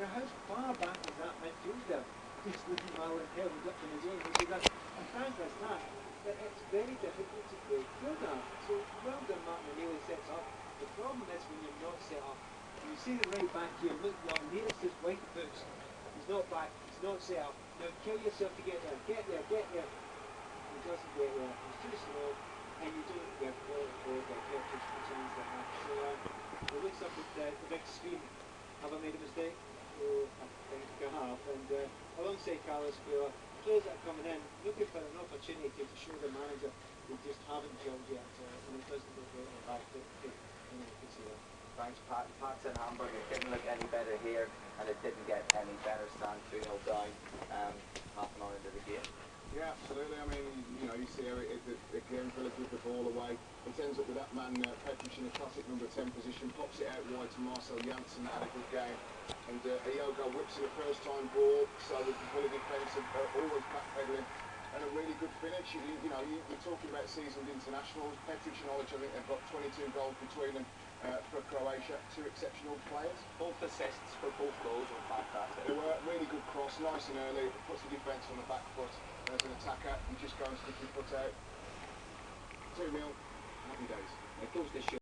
Now, how far back is that midfielder? Just looking Alan held up in his own. He said, and Frank does that it's very difficult to break through that. So, well done, Martin O'Neill sets up. The problem is when you're not set up. You see the right back here, look, Neil's just white boots. He's not back, he's not set up. Now, kill yourself to get there. Get there, get there. He doesn't get there. He's too slow. And you don't get the chance to have. So, it looks up at the big screen. Have I made a mistake? Oh, I think I have. And alongside Carlos Fuller, players that are coming in, looking for an opportunity to show the manager they just haven't gelled yet. And it doesn't look right in the back. You can see that. Thanks, Pat. Pat's in Hamburg. It didn't look any better here, and it didn't get any better. Stand 3-0 down half an hour into the game. Yeah, absolutely. I mean, you see how again, Villa give the ball away. It ends up with that man, Petric, in the classic number 10 position, pops it out wide to Marcel Janssen, that had a good game. And Iogo whips in a first-time ball, so the Villa defence are always backpedaling. And a really good finish. You're talking about seasoned internationals. Petric and Olic, I think they've got 22 goals between them for Croatia. Two exceptional players. Both assists for both goals were fantastic. They were really good cross, nice and early. Puts the defence on the back foot. As an attacker, you just go and stick your foot out. 2-0. Happy days. It goes to show.